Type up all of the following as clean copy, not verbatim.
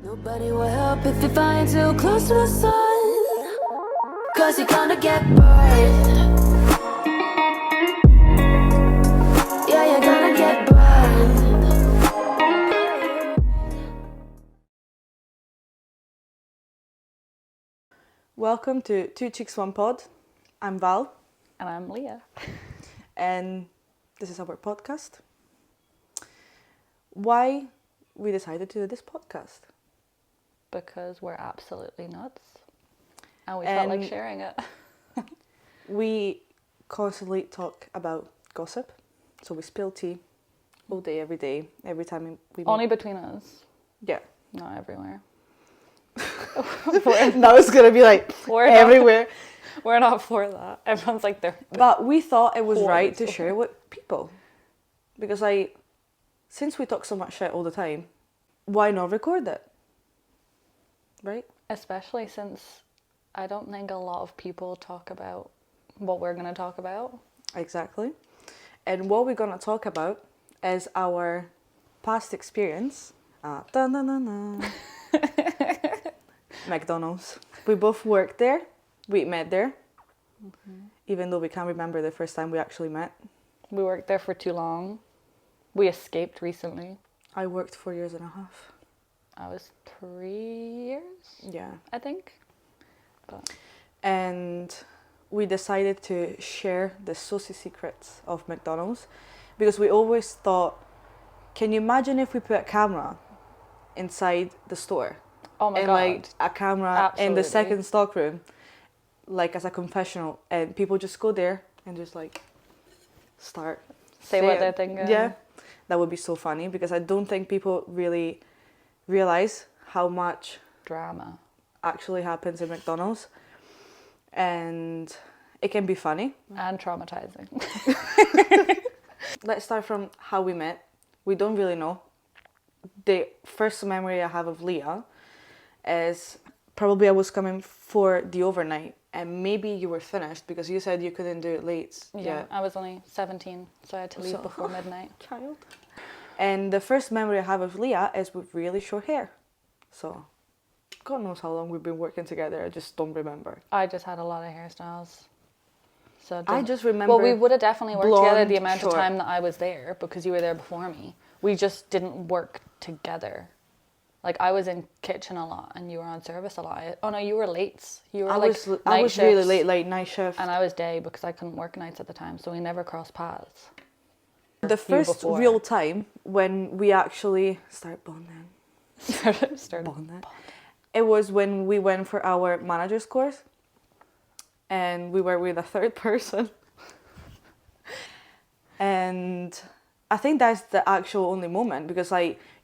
Nobody will help if you find too close to the sun, 'cause you're gonna get burned. Yeah, you're gonna get burned. Welcome to Two Chicks One Pod. I'm Val. And I'm Leah. And this is our podcast. Why we decided to do this podcast? Because we're absolutely nuts. And we felt like sharing it. We constantly talk about gossip. So we spill tea all day, every time we meet. Only between us. Yeah. Not everywhere. Now it's going to be like everywhere. We're not for that. Everyone's like they're... But we thought it was right to share with people. Because since we talk so much shit all the time, why not record it? Right? Especially since I don't think a lot of people talk about what we're going to talk about. Exactly. And what we're going to talk about is our past experience. McDonald's. We both worked there. We met there. Mm-hmm. Even though we can't remember the first time we actually met. We worked there for too long. We escaped recently. I worked 4 years and a half. I was 3 years? Yeah. I think. But. And we decided to share the saucy secrets of McDonald's because we always thought, can you imagine if we put a camera inside the store? Oh my and God. Like a camera Absolutely. in the second stock room, like as a confessional, and people just go there and just like start say what they're thinking. Yeah, that would be so funny because I don't think people really realize how much drama actually happens in McDonald's, and it can be funny and traumatizing. Let's start from how we met. We don't really know. The first memory I have of Leah is probably I was coming for the overnight and maybe you were finished because you said you couldn't do it late. Yeah, I was only 17, so I had to leave before midnight. Child. And the first memory I have of Leah is with really short hair. So, God knows how long we've been working together. I just don't remember. I just had a lot of hairstyles. So I just remember. Well, we would have definitely worked together the amount short. of time that I was there because you were there before me. We just didn't work together. Like I was in kitchen a lot and you were on service a lot. Oh no, you were late. You were I was really late, like night shift. And I was day because I couldn't work nights at the time, so we never crossed paths. The first real time when we actually started bonding. started bonding. It was when we went for our manager's course and we were with a third person. And I think that's the actual only moment because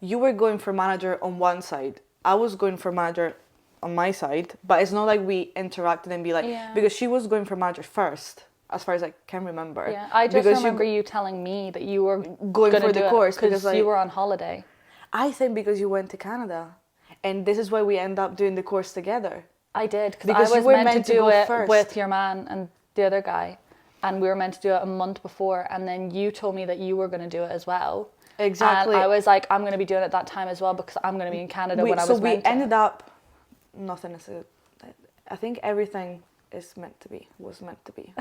you were going for manager on one side. I was going for manager on my side, but it's not like we interacted and be like, because she was going for manager first, as far as I can remember. Yeah, I just remember you telling me that you were going for the course because you were on holiday. I think because you went to Canada, and this is why we end up doing the course together. I did because I was meant to do it first with your man and the other guy. And we were meant to do it a month before, and then you told me that you were going to do it as well. Exactly. And I was like, I'm going to be doing it that time as well because I'm going to be in Canada when I was meant to. So we ended up, nothing is, I think everything was meant to be.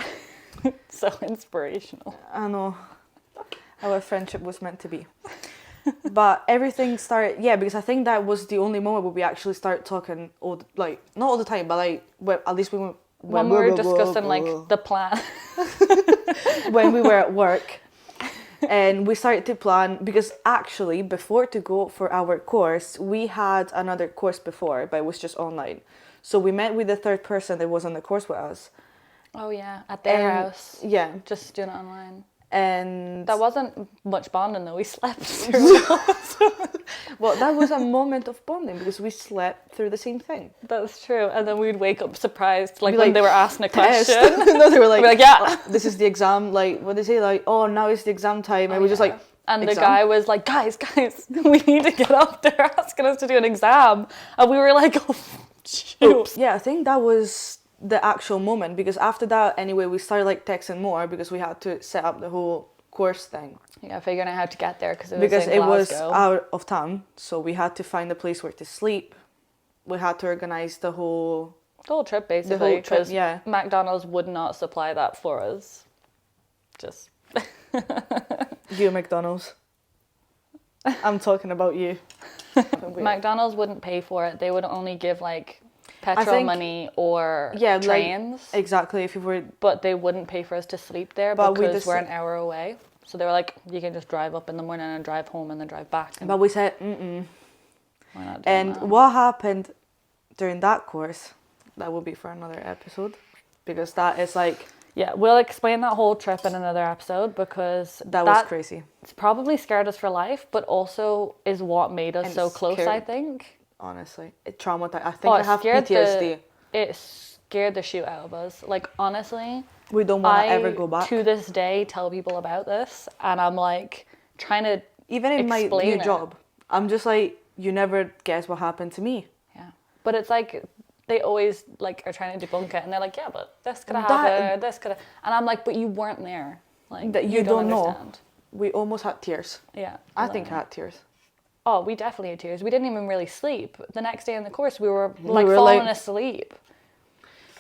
So inspirational. I know. Our friendship was meant to be. But everything started, because I think that was the only moment where we actually started talking, not all the time, but at least when we were discussing the plan. When we were at work and we started to plan because actually before to go for our course we had another course before, but it was just online. So we met with the third person that was on the course with us. Oh yeah, at their house. Yeah. Just doing it online. And that wasn't much bonding though. We slept through Well, that was a moment of bonding because we slept through the same thing. That's true. And then we'd wake up surprised, when they were asking a question. No, they were like, yeah, oh, this is the exam. What they say, oh, now it's the exam time. And we're just like, and exam? The guy was like, guys, we need to get up. They're asking us to do an exam. And we were like, oh, shoot. Oops. Yeah, I think that was the actual moment because after that, anyway, we started texting more because we had to set up the whole course thing. Yeah, figuring out how to get there because it was in was Glasgow. out of town, so we had to find a place where to sleep. We had to organize the whole trip basically. trip, 'Cause yeah. McDonald's would not supply that for us. Just You McDonald's. I'm talking about you. McDonald's wouldn't pay for it. They would only give like petrol think- money or Yeah, trains. Like, exactly. If you were, But they wouldn't pay for us to sleep there But we because we're an deci- hour away. So they were like, you can just drive up in the morning and drive home and then drive back. And but we said, mm-mm. we're not doing And that. what happened during that course? That will be for another episode, because that is like Yeah, we'll explain that whole trip in another episode because that was crazy. It's probably scared us for life, but also is what made us And so close, scared- I think. Honestly, it traumatized. I think I it have scared PTSD. It scared the shit out of us. Like, honestly, We don't want to ever go back. to this day, tell people about this, and I'm like, trying to Even in my explain new it. job, I'm just like, you never guess what happened to me. Yeah. But it's like, they always like are trying to debunk it, and they're like, yeah, but this could have That- happened, this could have, and I'm like, but you weren't there. Like, That you don't know. understand. We almost had tears. Yeah. I think I literally. had tears. Oh, we definitely had tears. We didn't even really sleep. The next day in the course, we were like were, falling like- asleep.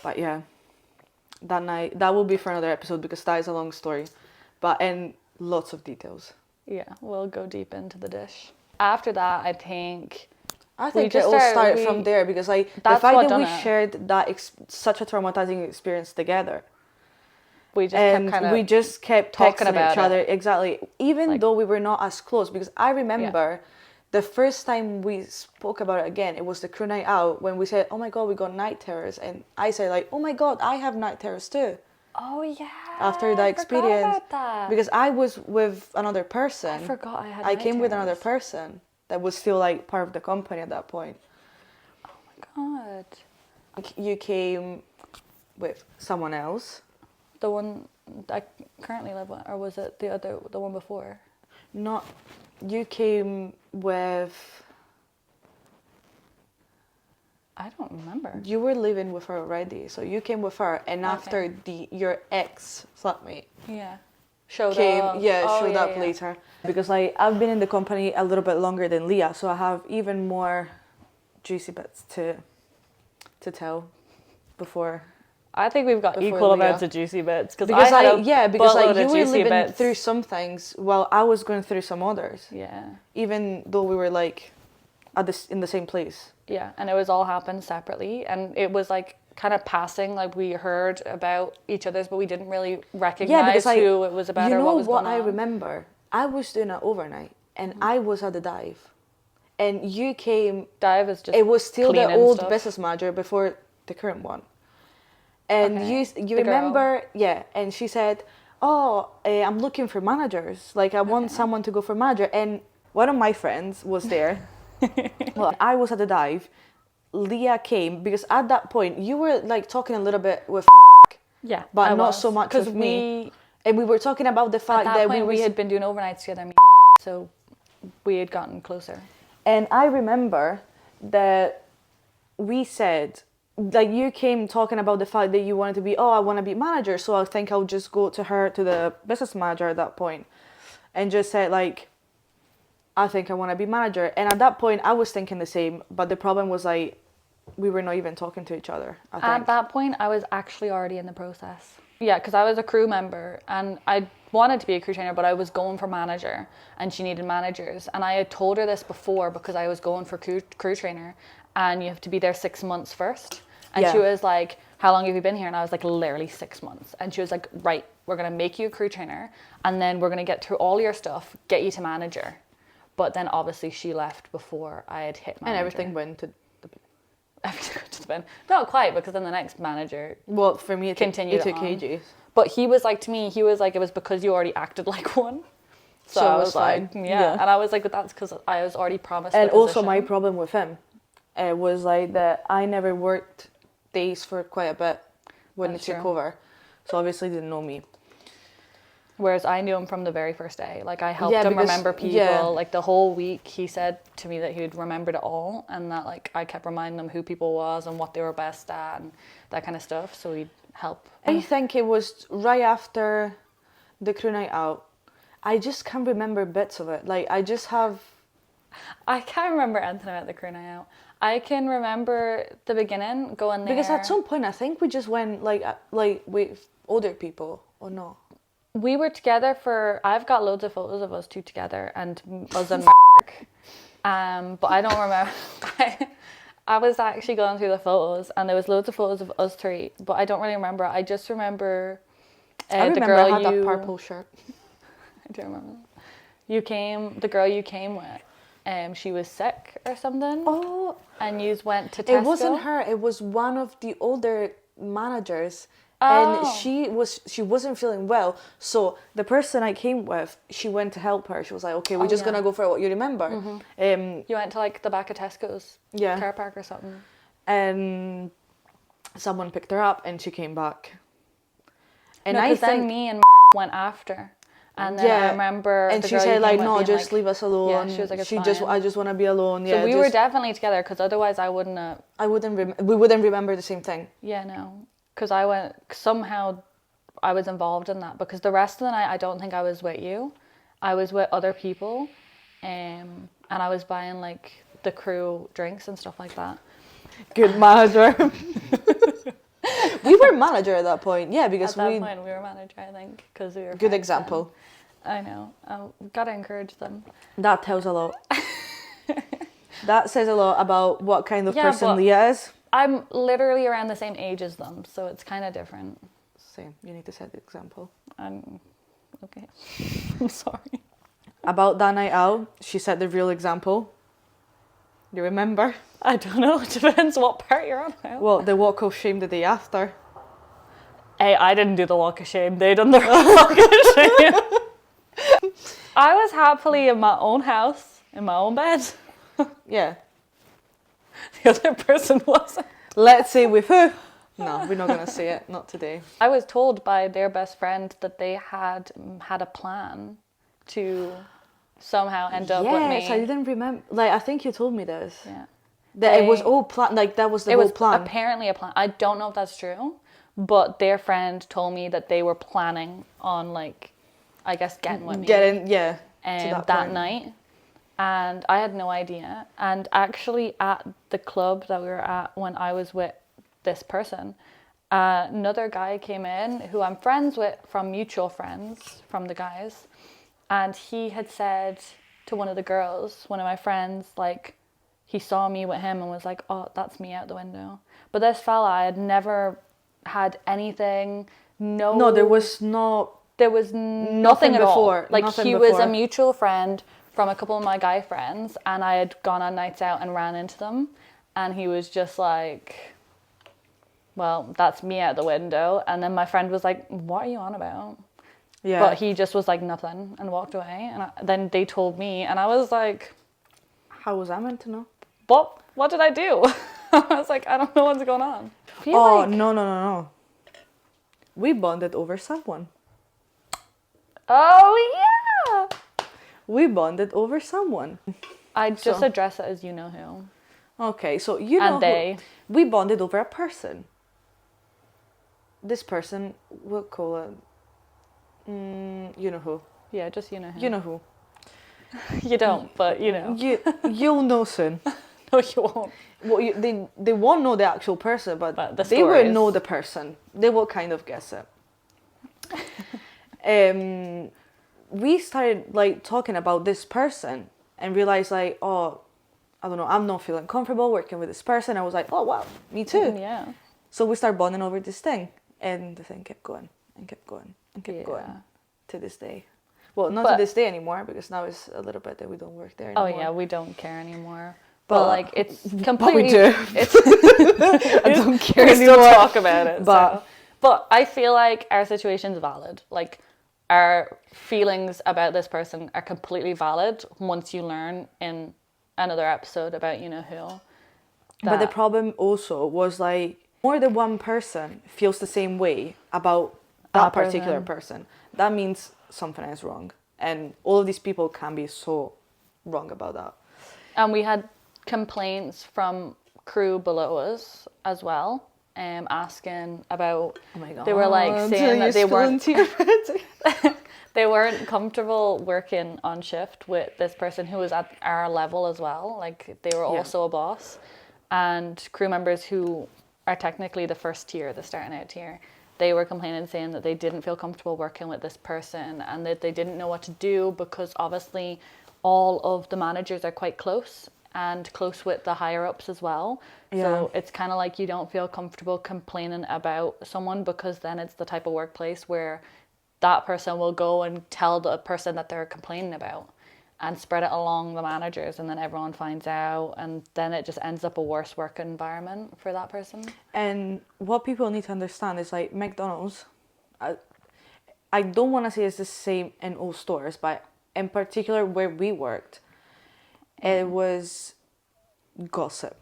But yeah, that night, that will be for another episode because that is a long story, but in lots of details. Yeah, we'll go deep into the dish. After that, I think I We think just it all started started- from there because like the That's fact what that done we it. shared that such a traumatizing experience together, we just and kept kind of we just kept talking texting about each other. it. Exactly, even Like- though we were not as close. Because I remember the first time we spoke about it again, it was the crew night out when we said, "Oh my god, we got night terrors," and I said like, "Oh my god, I have night terrors too." Oh yeah. After that I experience, forgot about that. because I was with another person. I forgot I had. I night came with another terrors. person that was still like part of the company at that point. God. You came with someone else. The one I currently live with, or was it the one before? Not, you came with, I don't remember. you were living with her already, so you came with her, and after your ex flatmate Yeah. Showed came, up. showed up yeah. later. Because like I've been in the company a little bit longer than Leah, so I have even more juicy bits to tell before. I think we've got Before equal Leah. amounts of juicy bits because Because I had because like buttload you of were juicy living bits. through some things while I was going through some others. Yeah. Even though we were like in the same place. Yeah, and it was all happened separately, and it was like kind of passing, like we heard about each other's, but we didn't really recognize like, who it was about you or know what was what going I on. remember? I was doing an overnight, and I was at the dive, and you came. Dive is just It was still the cleaning old stuff. business manager before the current one, and Okay, you the girl. remember, and she said, "Oh, I'm looking for managers. Like I want someone to go for manager." And one of my friends was there. Well, I was at the dive. Leah came because at that point you were like talking a little bit with, Yeah, but I not was. so much 'Cause with me. And we were talking about the At fact that that point, we was, had been doing overnights together, me and so we had gotten closer. and I remember that we said, like you came talking about the fact that you wanted to be, I want to be manager, so I think I'll just go to her, to the business manager at that point, and just said like, I think I want to be manager. And at that point, I was thinking the same, but the problem was like, we were not even talking to each other. I think. At that point, I was actually already in the process. Yeah, because I was a crew member and I wanted to be a crew trainer, but I was going for manager and she needed managers. And I had told her this before because I was going for crew trainer and you have to be there 6 months first. And she was like, how long have you been here? And I was like, literally 6 months. And she was like, right, we're going to make you a crew trainer and then we're going to get through all your stuff, get you to manager. But then obviously she left before I had hit manager. And everything went to the... Everything went to the bin. Not quite, because then the next manager Well, for me, it continued took on. ages. But he was like, to me, he was like, it was because you already acted like one. So So I it was was fine. like, Yeah. And I was like, but that's because I was already promised And the also my position. problem with him was like that I never worked days for quite a bit when That's he took true. over. So obviously he didn't know me. Whereas I knew him from the very first day. Like I helped Yeah, him because- remember people. yeah. Like the whole week he said to me that he would remembered it all and that like I kept reminding him who people was and what they were best at and that kind of stuff. So he'd help. I think it was right after the crew night out. I just can't remember bits of it. Like, I just have... I can't remember anything about the crew night out. I can remember the beginning, going there. Because at some point, I think we just went, like with older people, or not? We were together for... I've got loads of photos of us two together, and us and Mark. But I don't remember... I was actually going through the photos, and there was loads of photos of us three, but I don't really remember. I just remember... I remember the girl I had that purple shirt. I do remember. The girl you came with, she was sick or something. Oh. And you went to Tesco. It wasn't her. It was one of the older managers. Oh. And she wasn't feeling well. So the person I came with, she went to help her. She was like, okay, we're just going to go for what you remember. You went to like the back of Tesco's car park or something. And someone picked her up and she came back. And no, I think then me and Mark went after. And then I remember and the she girl said you like, came no, with just being leave us alone. Yeah, she was like, it's I just want to be alone. So we were definitely together, because otherwise I wouldn't have... we wouldn't remember the same thing. Yeah, no. Because somehow I was involved in that, because the rest of the night I don't think I was with you. I was with other people, and I was buying like the crew drinks and stuff like that. Good manager. We were manager at that point, yeah, because at that point we were manager, I think, because we were good example. I know. Gotta encourage them. That tells a lot. That says a lot about what kind of person but Leah is. I'm literally around the same age as them, so it's kind of different. Same. You need to set the example. Okay. I'm sorry. About that night out, she set the real example. You remember? I don't know. It depends what part you're on about. Well, the walk of shame the day after. Hey, I didn't do the walk of shame. They done the walk of shame. I was happily in my own house, in my own bed. Yeah. The other person wasn't. Let's say with who? No, we're not going to say it. Not today. I was told by their best friend that they had a plan to somehow end up with me. Yes, I didn't remember. Like, I think you told me this. Yeah. That it was all planned. Like, that was the whole plan. It was apparently a plan. I don't know if that's true, but their friend told me that they were planning on, like, I guess getting with me. That night. And I had no idea. And actually at the club that we were at when I was with this person, another guy came in who I'm friends with from mutual friends from the guys. And he had said to one of the girls, one of my friends, like, he saw me with him and was like, oh, that's me out the window. But this fella, I had never had anything. No, there was nothing at before. All. Like, nothing he before. was a mutual friend from a couple of my guy friends, and I had gone on nights out and ran into them, and he was just like, well, that's me out the window. And then my friend was like, what are you on about? Yeah. But he just was like, nothing, and walked away. And then they told me, and I was like, how was I meant to know? What did I do? I was like, I don't know what's going on. No. We bonded over someone. Oh, yeah. We bonded over someone. I just address it as you know who. Okay, so you know and they. Who. We bonded over a person. This person, we'll call it... you know who. Yeah, just you know who. You know who. You don't, but you know. You'll know soon. No, you won't. Well, they won't know the actual person, but the they will know the person. They will kind of guess it. We started like talking about this person and realized like, oh, I don't know, I'm not feeling comfortable working with this person. I was like, oh wow, me too. Yeah. So we started bonding over this thing, and the thing kept going and kept going and kept going to this day. Well, not to this day anymore, because now it's a little bit that we don't work there anymore. Oh yeah, we don't care anymore. But like, it's completely... But we do. I don't care anymore. We still talk about it. But I feel like our situation's valid. Like, our feelings about this person are completely valid once you learn in another episode about you know who. But the problem also was like, more than one person feels the same way about that particular person. That means something is wrong. And all of these people can be so wrong about that. And we had complaints from crew below us as well. asking about. Oh my god. They were like saying that they weren't. weren't. They weren't comfortable working on shift with this person who was at our level as well. Like they were also a boss, and crew members who are technically the first tier, the starting out tier, they were complaining, saying that they didn't feel comfortable working with this person and that they didn't know what to do because obviously all of the managers are quite close and close with the higher ups as well. So it's kind of like you don't feel comfortable complaining about someone because then it's the type of workplace where that person will go and tell the person that they're complaining about and spread it along the managers, and then everyone finds out, and then it just ends up a worse work environment for that person. And what people need to understand is like McDonald's, I don't want to say it's the same in all stores, but in particular where we worked, it was gossip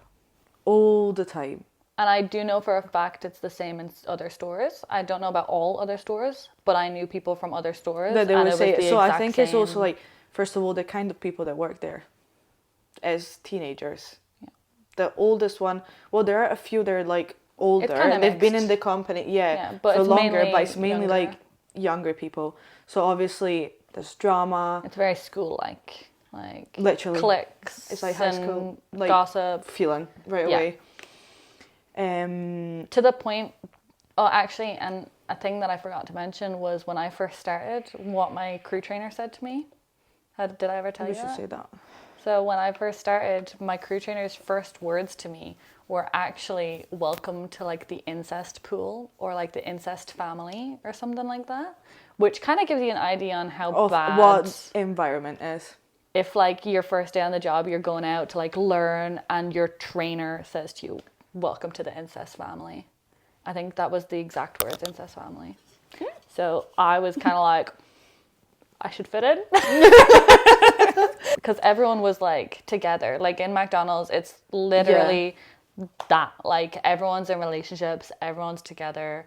all the time. And I do know for a fact it's the same in other stores. I don't know about all other stores, but I knew people from other stores. That they and would it say was the so. I exact think same. it's also like, first of all, the kind of people that work there as teenagers. Yeah. The oldest one, well, there are a few that are like older. kinda They've been in mixed. the company, but for it's longer, mainly but it's mainly younger. like younger people. So obviously there's drama. It's very school-like, Literally. cliques. It's like high and school, like gossip. feeling right Yeah. away. To the point. Oh, actually, and a thing that I forgot to mention was when I first started, what my crew trainer said to me. Did I ever tell We you should that? say that. So when I first started, my crew trainer's first words to me were actually "welcome to like the incest pool" or like the incest family or something like that, which kind of gives you an idea on how Of bad. what environment is. If like your first day on the job, you're going out to like learn, and your trainer says to you, "Welcome to the incest family." I think that was the exact words, incest family. So I was kind of like, I should fit in. Because everyone was like together. Like in McDonald's, it's literally that. Like everyone's in relationships, everyone's together.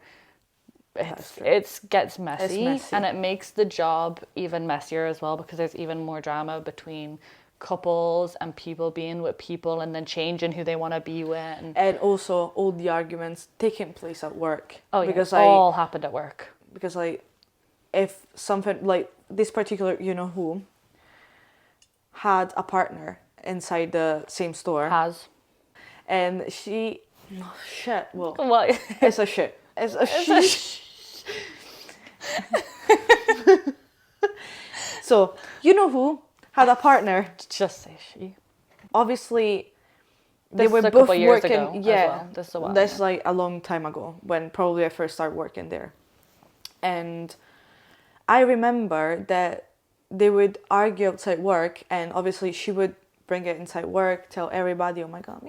It gets messy, and it makes the job even messier as well because there's even more drama between couples and people being with people and then changing who they want to be with. And also all the arguments taking place at work. Oh yeah, because all happened at work. Because like, if something like this particular, you know who, had a partner inside the same store. And she, oh, shit, well, What? it's a shit. It's a shit. So, you know who had a partner. Just say she. Obviously, they This were is a both couple years working. ago as well. This is a while That's ago. like a long time ago when probably I first started working there, and I remember that they would argue outside work, and obviously she would bring it inside work, tell everybody, "Oh my god,"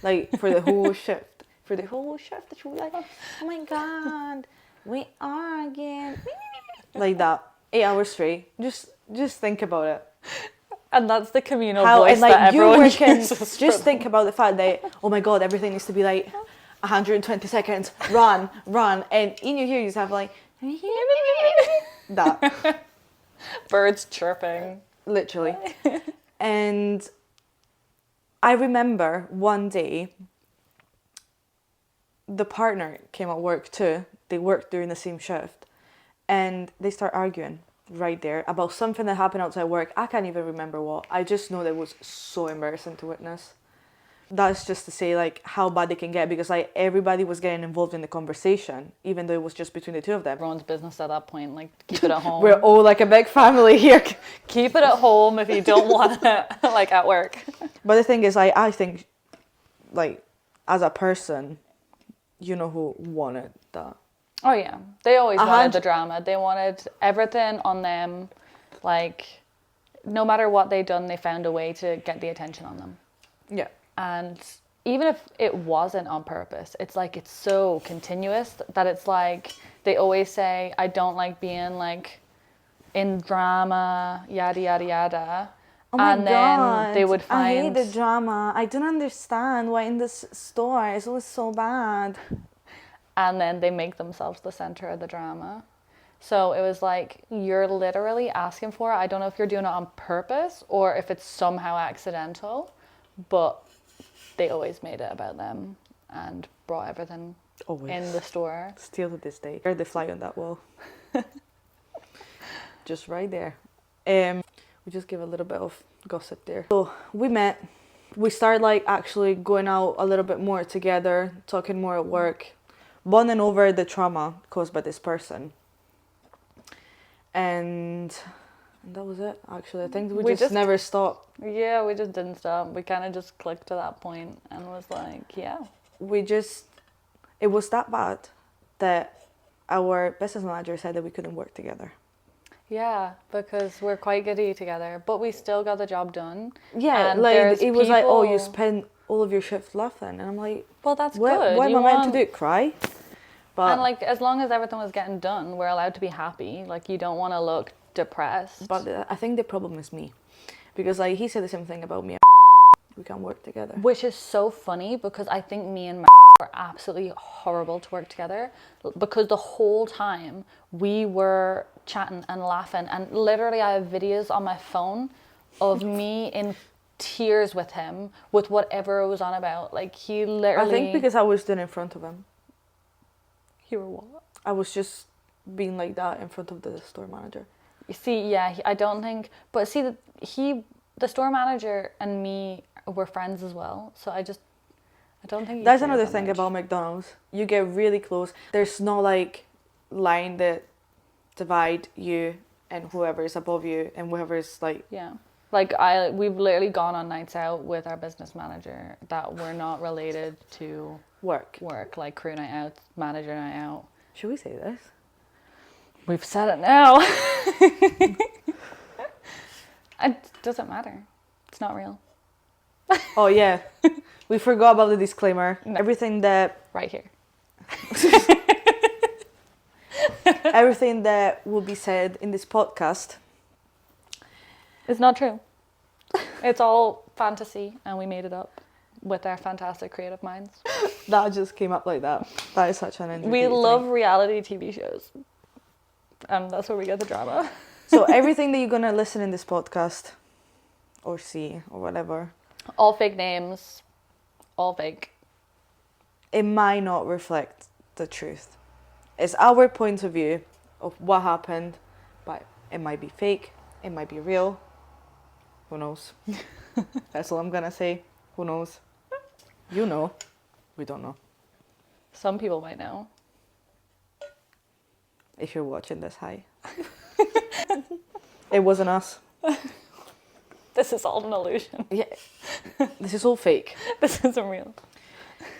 like for the whole shift. For the whole shift, she was like, "Oh my god, we argued," like that, 8 hours straight. Just think about it. And that's the communal How voice and like that you everyone working, uses. just think about the fact that, oh my god, everything needs to be like 120 seconds, run, and in your ear you just have like that, Birds chirping. literally. And I remember one day the partner came at work too. They worked during the same shift, and they start arguing right there about something that happened outside work. I can't even remember what. I just know that it was so embarrassing to witness. That's just to say like how bad it can get, because like everybody was getting involved in the conversation, even though it was just between the two of them. Everyone's business at that point. Like, keep it at home. We're all like a big family here. Keep it at home if you don't want it, like at work. But the thing is, I think, like, as a person, you know who wanted that. Oh yeah, they always wanted 100 the drama. They wanted everything on them. Like, no matter what they'd done, they found a way to get the attention on them. Yeah. And even if it wasn't on purpose, it's like it's so continuous that it's like they always say, "I don't like being like in drama, yada yada yada." Oh my and god, then they would find I hate the drama. I don't understand why in this store it's always so bad. and then they make themselves the center of the drama. So it was like, you're literally asking for it. I don't know if you're doing it on purpose or if it's somehow accidental, but they always made it about them. and brought everything Always. in the store. Still to this day. Where they fly on that wall. Just right there. We just give a little bit of gossip there. So we met. We started like actually going out a little bit more together, talking more at work, bonding over the trauma caused by this person. And that was it, actually. I think we just never stopped. Yeah, we just didn't stop. We kind of just clicked to that point and was like, yeah. It was that bad that our business manager said that we couldn't work together. Yeah, because we're quite giddy together, but we still got the job done. Yeah, and like it was like, oh, you spend all of your shift laughing, and I'm like, well, that's what, good. what am I meant to do? Cry? But and like, as long as everything was getting done, we're allowed to be happy. Like, you don't want to look depressed. But I think the problem is me, because like he said the same thing about me. We can't work together. Which is so funny because I think me and were absolutely horrible to work together, because the whole time we were chatting and laughing, and literally I have videos on my phone of me in tears with him with whatever it was on about. Like, he literally... I think because I was doing in front of him. You were what? I was just being like that in front of the store manager. You see, yeah, I don't think... But see, the store manager and me were friends as well, so I don't think... That's another thing about McDonald's. You get really close. There's no like line that divide you and whoever is above you and whoever is like... Yeah. Like, we've literally gone on nights out with our business manager that were not related to Work. like crew night out, manager night out. Should we say this? We've said it now. It doesn't matter. It's not real. Oh yeah, we forgot about the disclaimer. No. Everything that... Right here. Everything that will be said in this podcast... It's not true. It's all fantasy, and we made it up with our fantastic creative minds. That just came up like that. That is such an interesting We love reality TV shows. And that's where we get the drama. So everything that you're going to listen in this podcast or see or whatever... All fake names. All fake. It might not reflect the truth. It's our point of view of what happened, but it might be fake. It might be real. Who knows? That's all I'm going to say. Who knows? You know. We don't know. Some people might know. If you're watching this, hi. It wasn't us. This is all an illusion. Yeah. This is all fake. This isn't real.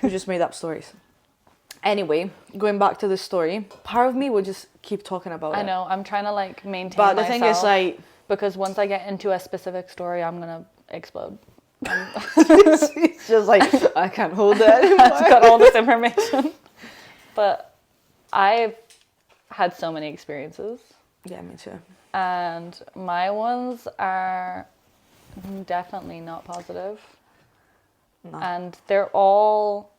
We just made up stories. Anyway, going back to the story, part of me would just keep talking about it. I know. I'm trying to like maintain But the myself, thing is like... because once I get into a specific story, I'm going to explode. It's just like, I can't hold that anymore. I've got all this information. But I've had so many experiences. Yeah, me too. And my ones are definitely not positive. No. And they're all...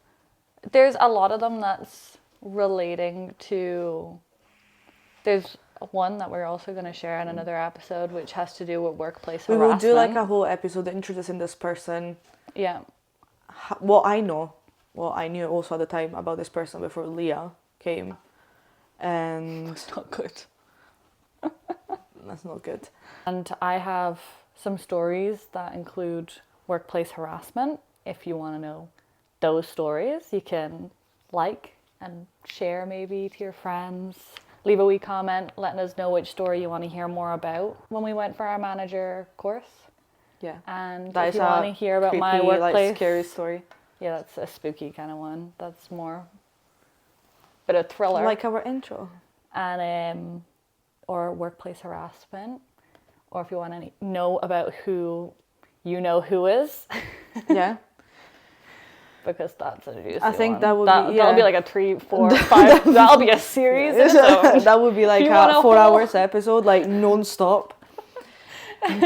There's a lot of them that's relating to... There's one that we're also going to share in another episode, which has to do with workplace harassment. We will do like a whole episode introducing this person. Yeah. What I know, what I knew also at the time about this person before Leah came. And... It's not good. That's not good. And I have some stories that include workplace harassment. If you want to know those stories, you can like and share maybe to your friends. Leave a wee comment letting us know which story you want to hear more about. When we went for our manager course. Yeah. And that if you want to hear about creepy, my workplace... like, scary story. Yeah, that's a spooky kind of one. That's more... bit of thriller. Like our intro. And... or workplace harassment. Or if you want to know about who you know who is. Yeah. Because that's a juicy I think one. that would be... That'll be like a 3, 4, 5... that'll be a series. That would be like a 4 hours episode, like non-stop.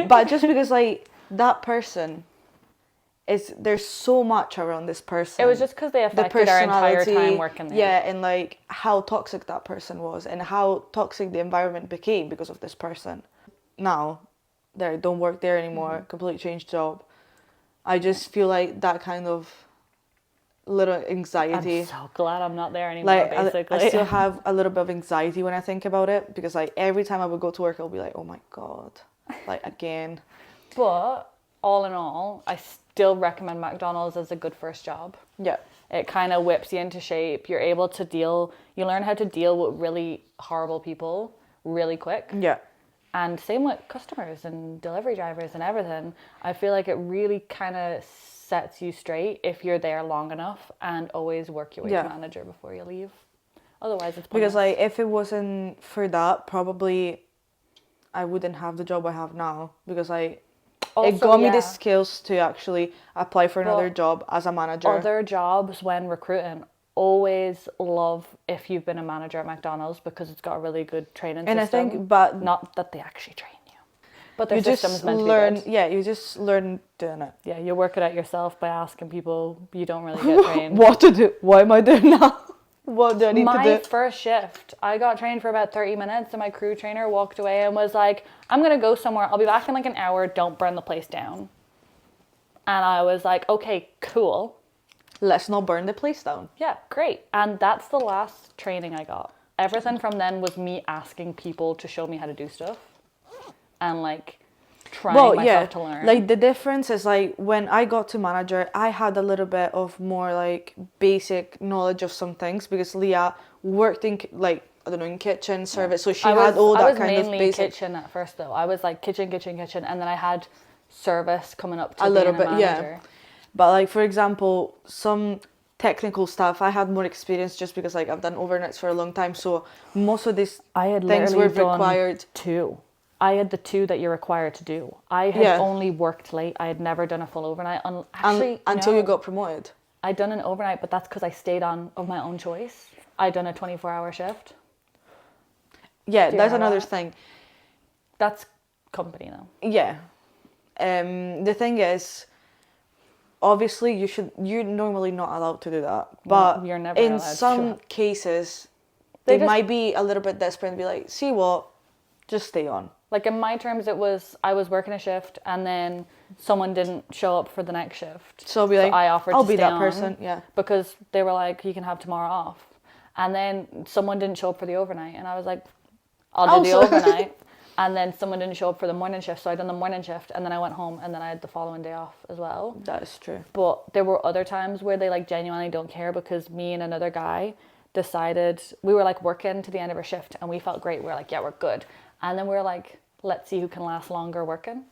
But just because like that person is... There's so much around this person. It was just because they affected our entire time working there. Yeah, and like how toxic that person was and how toxic the environment became because of this person. Now, they don't work there anymore, completely changed job. I just feel like that kind of little anxiety. I'm so glad I'm not there anymore, basically. I still have a little bit of anxiety when I think about it, because like every time I would go to work, I'll be like, oh my God, like again. But all in all, I still recommend McDonald's as a good first job. Yeah. It kind of whips you into shape. You're able to you learn how to deal with really horrible people really quick. Yeah. And same with customers and delivery drivers and everything. I feel like it really kind of sets you straight if you're there long enough, and always work your way to manager before you leave. Otherwise, it's pointless. Because like if it wasn't for that, probably I wouldn't have the job I have now, because it got me the skills to actually apply for another job as a manager. Other jobs when recruiting, always love if you've been a manager at McDonald's, because it's got a really good training system. And I think, but not that they actually train you, but their you system just is meant learn. to be good. Yeah, you just learn doing it. Yeah, you work it out yourself by asking people. You don't really get trained. What to do? What am I doing now? What do I need to do? My first shift, I got trained for about 30 minutes, and my crew trainer walked away and was like, I'm going to go somewhere. I'll be back in like an hour. Don't burn the place down. And I was like, okay, cool. Let's not burn the place down. Yeah, great. And that's the last training I got. Everything from then was me asking people to show me how to do stuff. And like trying myself to learn. Like the difference is like when I got to manager, I had a little bit of more like basic knowledge of some things, because Leah worked in like, I don't know, in kitchen service, so she had all that kind of basic. I was mainly kitchen at first though. I was like kitchen, and then I had service coming up to a little bit, manager. Yeah. But like for example, some technical stuff, I had more experience just because like I've done overnights for a long time, so most of these things were required. I had the 2 that you're required to do. I had only worked late. I had never done a full overnight. Until you got promoted. I'd done an overnight, but that's because I stayed on of my own choice. I'd done a 24-hour shift. Yeah, that's another thing. That's company though. Yeah. The thing is, obviously you're normally not allowed to do that. But you're never in some cases, they might be a little bit desperate and be like, see what, just stay on. Like in my terms, it was I was working a shift and then someone didn't show up for the next shift. So I'll be like, I offered I'll to be stay that on person, yeah. Because they were like, you can have tomorrow off. And then someone didn't show up for the overnight, and I was like, I'll do the overnight. And then someone didn't show up for the morning shift, so I done the morning shift, and then I went home, and then I had the following day off as well. That is true. But there were other times where they like genuinely don't care, because me and another guy decided, we were like working to the end of our shift, and we felt great. We were like, yeah, we're good. And then we were like, let's see who can last longer working.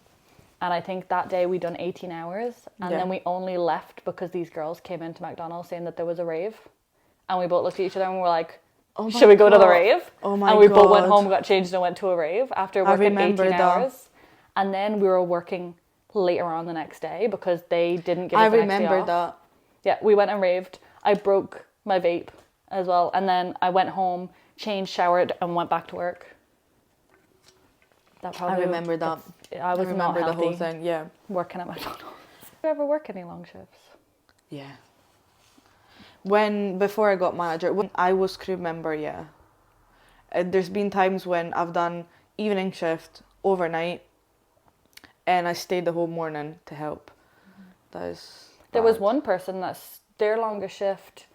And I think that day we done 18 hours, and then we only left because these girls came into McDonald's saying that there was a rave. And we both looked at each other and we were like, should we go to the rave? Oh my God. And we both went home, got changed, and went to a rave after working 18 hours. And then we were working later on the next day because they didn't give us the next day off. I remember that. Yeah, we went and raved. I broke my vape as well. And then I went home, changed, showered, and went back to work. I remember that. I was not healthy. The whole thing, yeah. Working at McDonald's. Do you ever work any long shifts? Yeah. Before I got manager, when I was crew member, yeah. There's been times when I've done evening shift, overnight, and I stayed the whole morning to help. There was one person their longest shift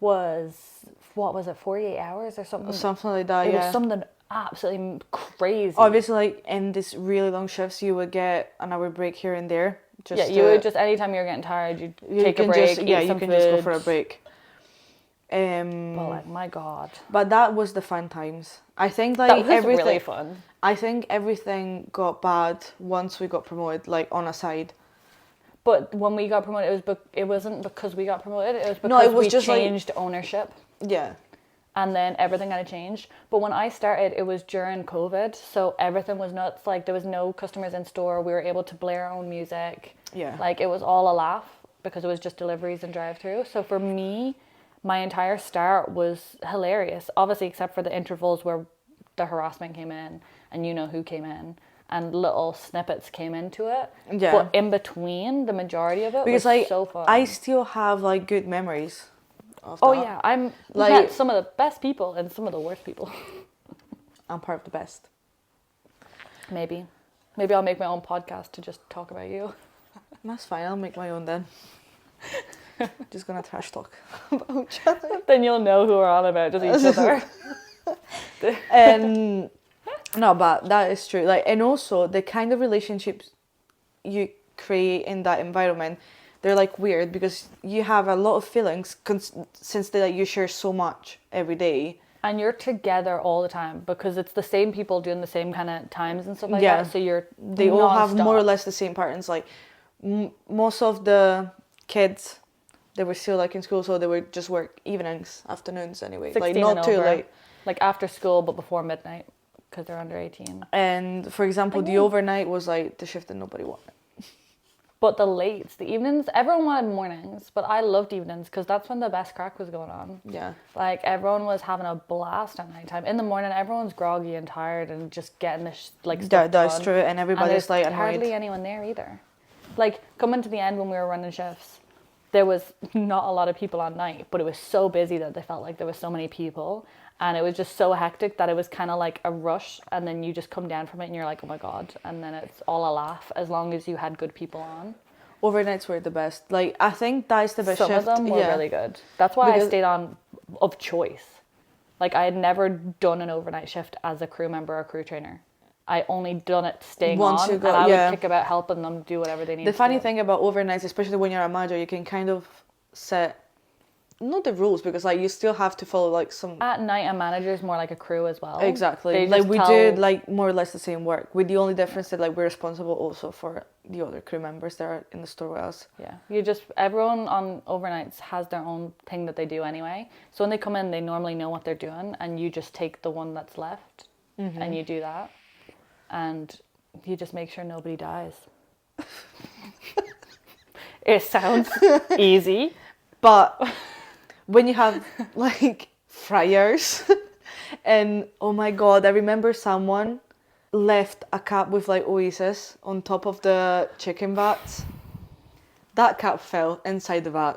was, what was it, 48 hours or something? Something like that, It was something absolutely crazy. Obviously, like in these really long shifts, you would get an hour break here and there. You would just, anytime you were getting tired, you'd take a break, eat some food. Just go for a break. But like, my God. But that was the fun times. I think like that was everything really fun. I think everything got bad once we got promoted, like on a side. But when we got promoted, it wasn't because we got promoted. It was because we changed ownership. Yeah. And then everything kind of changed. But when I started, it was during COVID, so everything was nuts. Like there was no customers in store. We were able to play our own music. Yeah. Like it was all a laugh because it was just deliveries and drive-through. So for me, my entire start was hilarious. Obviously, except for the intervals where the harassment came in, and you know who came in, and little snippets came into it. Yeah. But in between, the majority of it was so fun. I still have like good memories. Oh yeah, I'm like met some of the best people and some of the worst people. I'm part of the best. Maybe Maybe I'll make my own podcast to just talk about you. That's fine. I'll make my own then. Just gonna trash talk about each other. Then you'll know who we're on about, just each other. And no, but that is true. Like, and also the kind of relationships you create in that environment, they're like weird because you have a lot of feelings since they like you share so much every day. And you're together all the time because it's the same people doing the same kind of times and stuff like that. So they all have more or less the same patterns. Like most of the kids, they were still like in school, so they would just work evenings, afternoons anyway. 16 like not too late. Like after school, but before midnight because they're under 18. And for example, the overnight was like the shift that nobody wanted. But the lates, the evenings, everyone wanted mornings, but I loved evenings because that's when the best crack was going on. Yeah. Like everyone was having a blast at nighttime. In the morning, everyone's groggy and tired and just getting this stuff done. That's true, and everybody's like annoyed. Hardly anyone there either. Like coming to the end when we were running shifts, there was not a lot of people on night, but it was so busy that they felt like there was so many people. And it was just so hectic that it was kind of like a rush, and then you just come down from it and you're like, oh my God. And then it's all a laugh as long as you had good people on. Overnights were the best. Like, I think that is the best shift. Some of them were really good. That's why I stayed on of choice. Like, I had never done an overnight shift as a crew member or crew trainer. I only done it staying on, and I would kick about helping them do whatever they need to do. The funny thing about overnights, especially when you're a manager, you can kind of set... not the rules, because like you still have to follow like some... At night, a manager is more like a crew as well. Exactly. Like we do like more or less the same work, with the only difference that like we're responsible also for the other crew members that are in the store with us. Yeah, everyone on overnights has their own thing that they do anyway. So when they come in, they normally know what they're doing, and you just take the one that's left and you do that, and you just make sure nobody dies. It sounds easy, but when you have like fryers and oh my God, I remember someone left a cap with like oasis on top of the chicken vats. That cap fell inside the vat,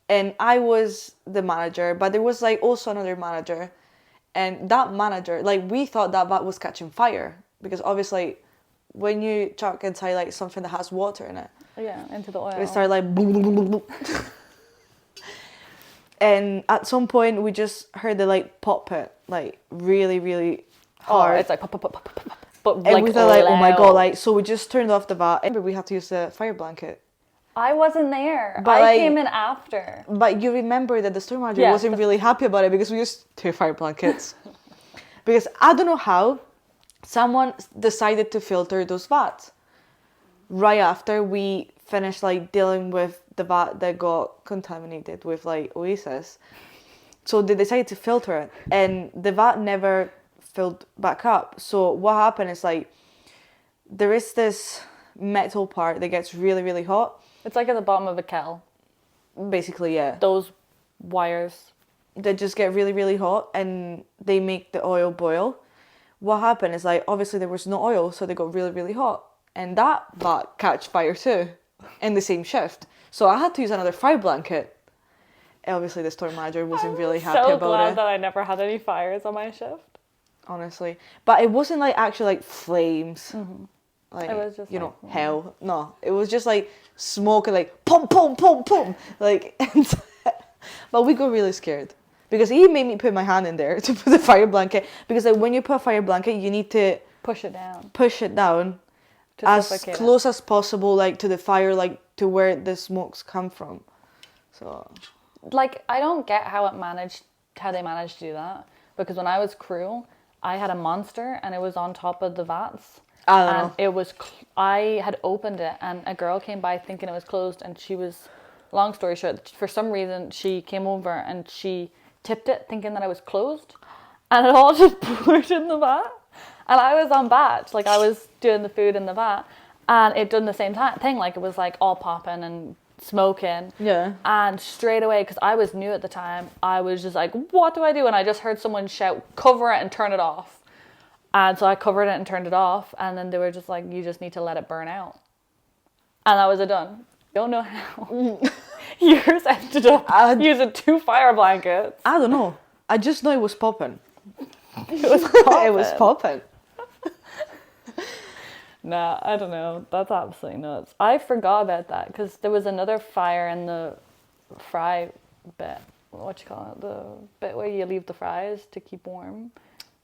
and I was the manager, but there was like also another manager, and that manager, like we thought that vat was catching fire because obviously when you chuck inside like something that has water in it, into the oil, it started like boom, boom, boom, boom, boom. And at some point we just heard the like pop it like really, really hard. It's like pop, pop, pop, pop, pop, pop. But and like, we thought like, oh my God, like, so we just turned off the vat and we had to use the fire blanket. I wasn't there. But I came in after. But you remember that the store manager wasn't really happy about it because we used 2 fire blankets. Because I don't know how someone decided to filter those vats right after we finished like dealing with the vat that got contaminated with like oasis. So they decided to filter it, and the vat never filled back up. So what happened is like there is this metal part that gets really, really hot. It's like at the bottom of a kettle. Basically, yeah. Those wires that just get really, really hot and they make the oil boil. What happened is like obviously there was no oil, so they got really, really hot, and that vat catch fire too in the same shift. So I had to use another fire blanket. Obviously the store manager wasn't really happy about it. So glad that I never had any fires on my shift. Honestly. But it wasn't like actually like flames. Like, it was just you know, hell. No, it was just like smoke and like pum, pum, pum, pum. Like, but we got really scared. Because he made me put my hand in there to put the fire blanket. Because like when you put a fire blanket, you need to push it down as close as possible, like to the fire, like to where the smokes come from. So, like, I don't get how they managed to do that. Because when I was crew, I had a monster and it was on top of the vats. I don't know. It was. I had opened it and a girl came by thinking it was closed, and she was. Long story short, for some reason she came over and she tipped it thinking that I was closed, and it all just poured in the vat. And I was on batch, like I was doing the food in the vat, and it done the same thing. Like it was like all popping and smoking. Yeah. And straight away, because I was new at the time, I was just like, what do I do? And I just heard someone shout, cover it and turn it off. And so I covered it and turned it off, and then they were just like, you just need to let it burn out. And that was it done. Don't know how. Yours ended up using 2 fire blankets. I don't know. I just know it was popping. It was popping. It was popping. Nah, I don't know. That's absolutely nuts. I forgot about that because there was another fire in the fry bit. What you call it? The bit where you leave the fries to keep warm.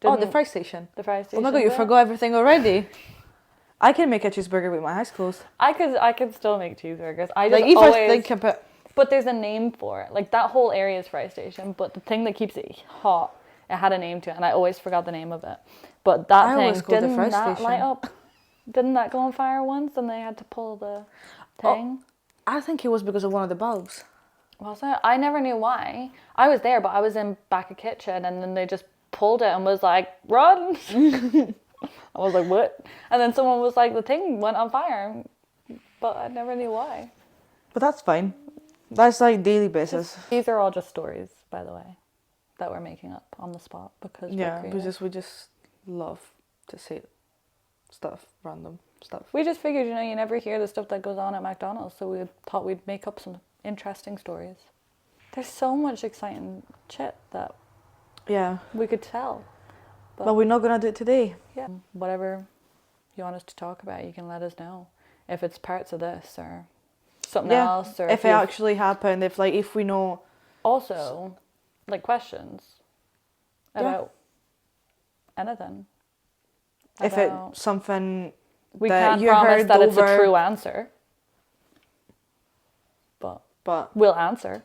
Oh, the fry station. The fry station. Oh my god, you forgot everything already. I can make a cheeseburger with my eyes closed. I could still make cheeseburgers. I just Like if always I think about. But there's a name for it. Like that whole area is fry station, but the thing that keeps it hot, it had a name to it, and I always forgot the name of it. But that thing didn't that light up? Didn't that go on fire once, and they had to pull the thing? Oh, I think it was because of one of the bulbs. Was it? I never knew why. I was there, but I was in back of kitchen, and then they just pulled it and was like, "Run!" I was like, "What?" And then someone was like, "The thing went on fire," but I never knew why. But that's fine. That's like daily basis. These are all just stories, by the way, that we're making up on the spot because we just love to say stuff, random stuff. We just figured, you never hear the stuff that goes on at McDonald's, so we thought we'd make up some interesting stories. There's so much exciting shit that we could tell. But we're not gonna do it today. Yeah. Whatever you want us to talk about, you can let us know. If it's parts of this or something else, or if it actually happened, if we know. Also, like questions about anything. If it's something we that can't you promise heard that over, it's a true answer, but we'll we'll answer.